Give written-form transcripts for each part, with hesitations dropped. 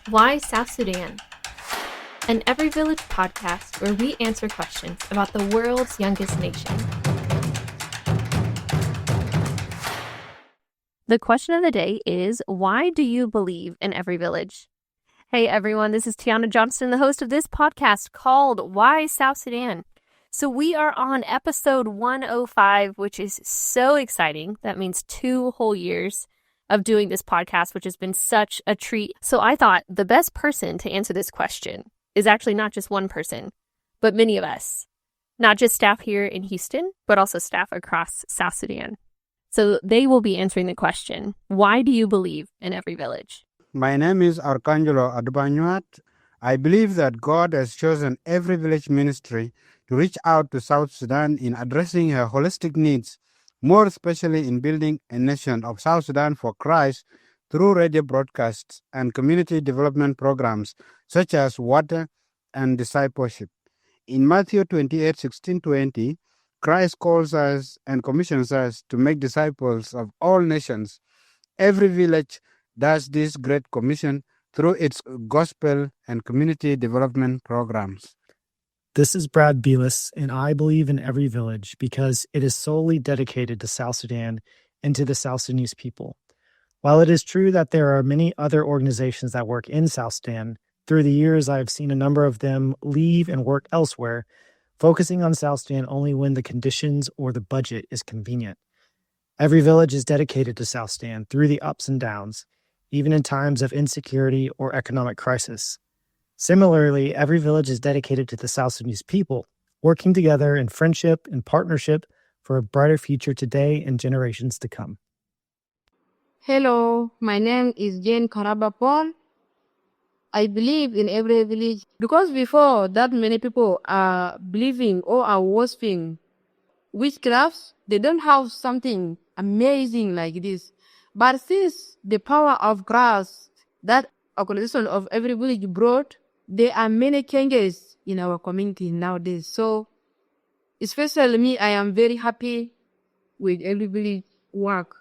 Why South Sudan? An Every Village podcast where we answer questions about the world's youngest nation. The question of the day is, why do you believe in Every Village? Hey everyone, this is Tiana Johnston, the host of this podcast called Why South Sudan? So we are on episode 105, which is so exciting. That means 2 whole years of doing this podcast, which has been such a treat. So I thought the best person to answer this question is actually not just one person, but many of us. Not just staff here in Houston, but also staff across South Sudan. So they will be answering the question, why do you believe in Every Village? My name is Arcangelo Adbanyuat. I believe that God has chosen Every Village ministry to reach out to South Sudan in addressing her holistic needs, more especially in building a nation of South Sudan for Christ through radio broadcasts and community development programs such as water and discipleship. In Matthew 28:16-20, Christ calls us and commissions us to make disciples of all nations. Every village does this great commission through its gospel and community development programs. This is Brad Belis, and I believe in Every Village because it is solely dedicated to South Sudan and to the South Sudanese people. While it is true that there are many other organizations that work in South Sudan, through the years I have seen a number of them leave and work elsewhere, focusing on South Sudan only when the conditions or the budget is convenient. Every Village is dedicated to South Sudan through the ups and downs, even in times of insecurity or economic crisis. Similarly, Every Village is dedicated to the South Sudanese people, working together in friendship and partnership for a brighter future today and generations to come. Hello, my name is Jane Karaba Paul. I believe in Every Village because before that many people are believing or are worshiping witchcrafts, they don't have something amazing like this. But since the power of Christ that organization of Every Village brought, there are many changes in our community nowadays. So, especially me, I am very happy with Every Village work.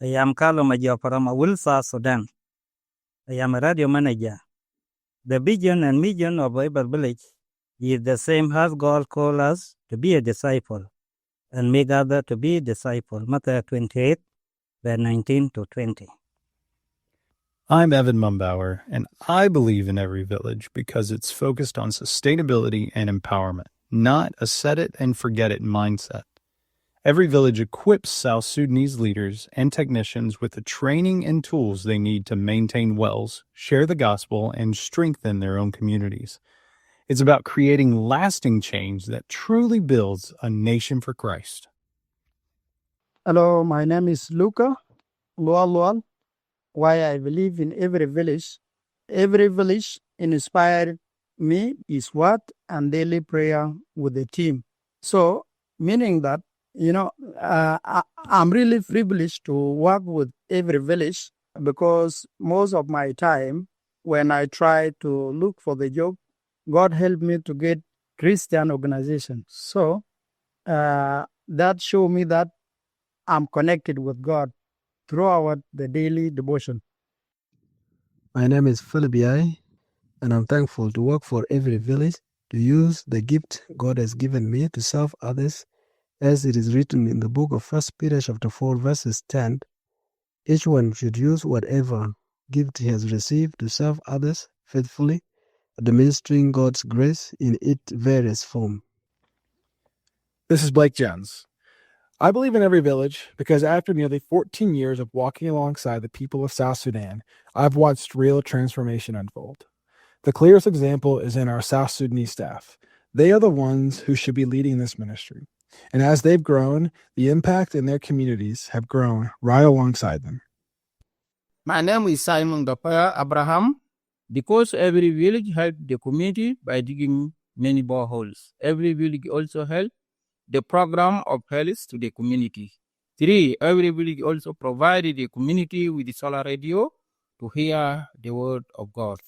I am Carlo Major from Awilsa, Sudan. I am a radio manager. The vision and mission of Every Village is the same as God called us to be a disciple and make others to be disciples. Matthew 28, verse 19-20. I'm Evan Mumbauer, and I believe in Every Village because it's focused on sustainability and empowerment, not a set-it-and-forget-it mindset. Every Village equips South Sudanese leaders and technicians with the training and tools they need to maintain wells, share the gospel, and strengthen their own communities. It's about creating lasting change that truly builds a nation for Christ. Hello, my name is Luca Lual. Why I believe in Every Village. Every Village inspired me is what and daily prayer with the team. So, meaning that, I'm really privileged to work with Every Village because most of my time when I try to look for the job, God helped me to get Christian organization. So, that show me that I'm connected with God throughout the daily devotion. My name is Philip Yai, and I'm thankful to work for Every Village, to use the gift God has given me to serve others, as it is written in the book of 1 Peter chapter 4, verses 10. Each one should use whatever gift he has received to serve others faithfully, administering God's grace in its various form. This is Blake Jones. I believe in Every Village because after nearly 14 years of walking alongside the people of South Sudan, I've watched real transformation unfold. The clearest example is in our South Sudanese staff. They are the ones who should be leading this ministry. And as they've grown, the impact in their communities have grown right alongside them. My name is Simon Dapaya Abraham. Because Every Village helped the community by digging many boreholes. Every Village also helped the program of health to the community. 3. Every Village also provided the community with the solar radio to hear the word of God.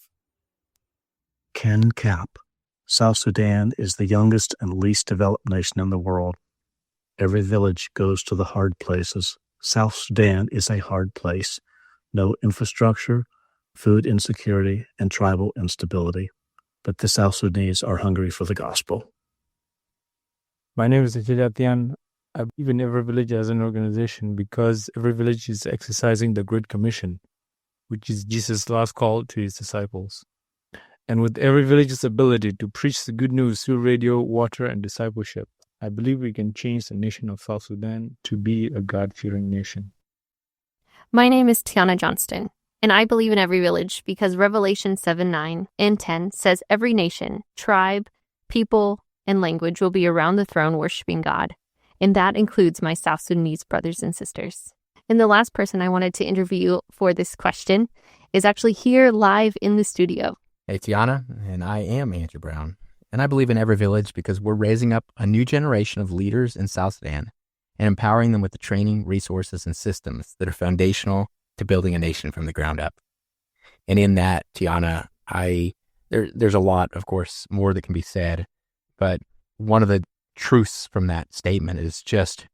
Ken Cap. South Sudan is the youngest and least developed nation in the world. Every village goes to the hard places. South Sudan is a hard place. No infrastructure, food insecurity, and tribal instability. But the South Sudanese are hungry for the gospel. My name is Etienne. I believe in every village as an organization because every village is exercising the Great Commission, which is Jesus' last call to his disciples. And with every village's ability to preach the good news through radio, water, and discipleship, I believe we can change the nation of South Sudan to be a God-fearing nation. My name is Tiana Johnston, and I believe in every village because Revelation 7:9 and 10 says every nation, tribe, people, and language will be around the throne worshiping God. And that includes my South Sudanese brothers and sisters. And the last person I wanted to interview for this question is actually here live in the studio. Hey, Tiana, and I am Andrew Brown. And I believe in every village because we're raising up a new generation of leaders in South Sudan and empowering them with the training, resources, and systems that are foundational to building a nation from the ground up. And in that, Tiana, there's a lot, of course, more that can be said, but one of the truths from that statement is just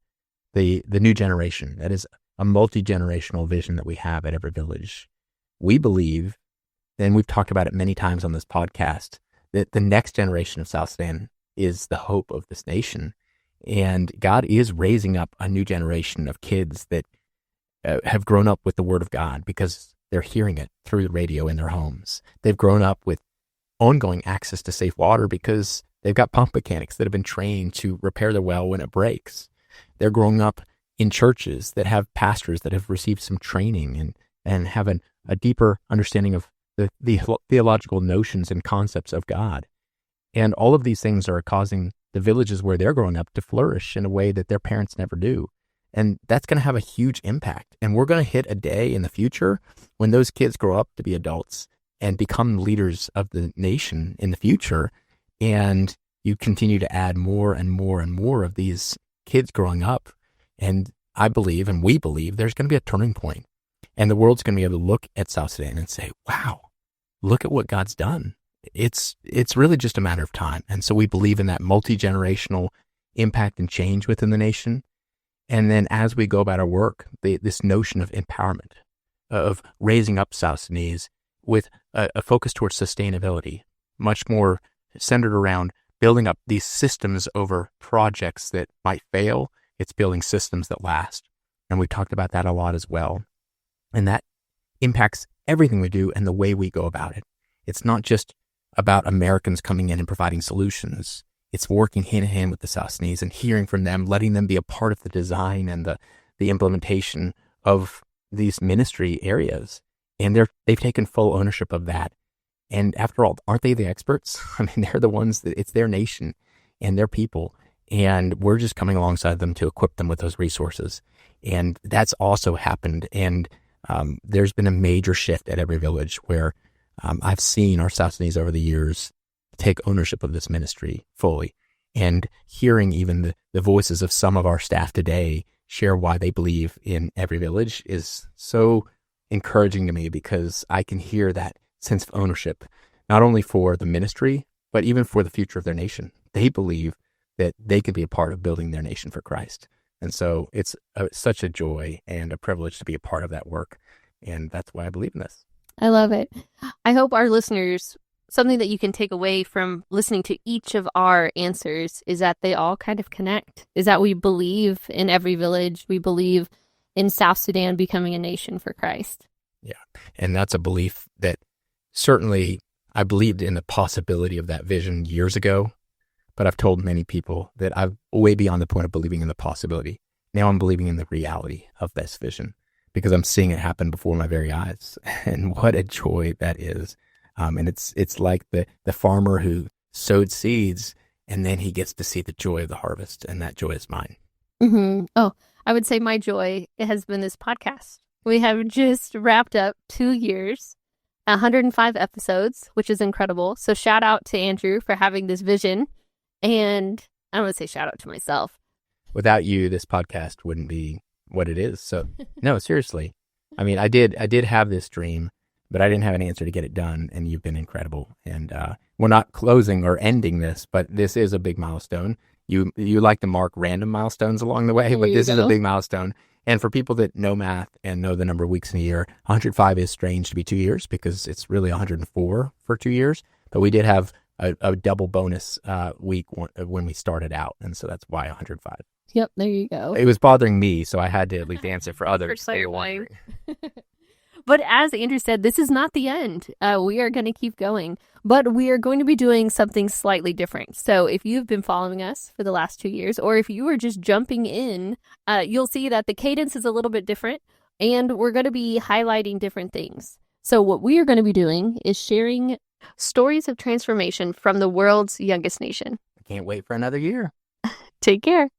the new generation. That is a multi-generational vision that we have at every village. We believe, and we've talked about it many times on this podcast, that the next generation of South Sudan is the hope of this nation. And God is raising up a new generation of kids that have grown up with the Word of God because they're hearing it through the radio in their homes. They've grown up with ongoing access to safe water because they've got pump mechanics that have been trained to repair the well when it breaks. They're growing up in churches that have pastors that have received some training and have a deeper understanding of the theological notions and concepts of God. And all of these things are causing the villages where they're growing up to flourish in a way that their parents never do. And that's going to have a huge impact. And we're going to hit a day in the future when those kids grow up to be adults and become leaders of the nation in the future. And you continue to add more and more and more of these kids growing up. And I believe, and we believe, there's going to be a turning point. And the world's going to be able to look at South Sudan and say, wow, look at what God's done. It's really just a matter of time. And so we believe in that multi-generational impact and change within the nation. And then as we go about our work, this notion of empowerment, of raising up South Sudanese with a focus towards sustainability, much more centered around building up these systems over projects that might fail. It's building systems that last. And we talked about that a lot as well. And that impacts everything we do and the way we go about it. It's not just about Americans coming in and providing solutions. It's working hand in hand with the South Sudanese and hearing from them, letting them be a part of the design and the implementation of these ministry areas. And they've taken full ownership of that. And after all, aren't they the experts? I mean, they're the ones that it's their nation and their people. And we're just coming alongside them to equip them with those resources. And that's also happened. And there's been a major shift at every village where I've seen our South Sudanese over the years take ownership of this ministry fully, and hearing even the voices of some of our staff today share why they believe in every village is so encouraging to me, because I can hear that sense of ownership, not only for the ministry, but even for the future of their nation. They believe that they can be a part of building their nation for Christ. And so it's such a joy and a privilege to be a part of that work. And that's why I believe in this. I love it. I hope our listeners, something that you can take away from listening to each of our answers is that they all kind of connect, is that we believe in every village. We believe in South Sudan becoming a nation for Christ. Yeah. And that's a belief that certainly I believed in the possibility of that vision years ago, but I've told many people that I'm way beyond the point of believing in the possibility. Now I'm believing in the reality of this vision, because I'm seeing it happen before my very eyes. And what a joy that is. And it's like the farmer who sowed seeds, and then he gets to see the joy of the harvest, and that joy is mine. Mm-hmm. Oh, I would say my joy has been this podcast. We have just wrapped up 2 years, 105 episodes, which is incredible. So shout out to Andrew for having this vision. And I don't want to say shout out to myself. Without you, this podcast wouldn't be what it is. So no, seriously. I mean, I did have this dream, but I didn't have an answer to get it done. And you've been incredible. And we're not closing or ending this, but this is a big milestone. You like to mark random milestones along the way, but this is a big milestone. And for people that know math and know the number of weeks in a year, 105 is strange to be 2 years because it's really 104 for 2 years. But we did have a double bonus week when we started out. And so that's why 105. Yep, there you go. It was bothering me, so I had to at least answer for others. They were wondering. But as Andrew said, this is not the end. We are going to keep going, but we are going to be doing something slightly different. So if you've been following us for the last 2 years, or if you were just jumping in, you'll see that the cadence is a little bit different, and we're going to be highlighting different things. So what we are going to be doing is sharing stories of transformation from the world's youngest nation. I can't wait for another year. Take care.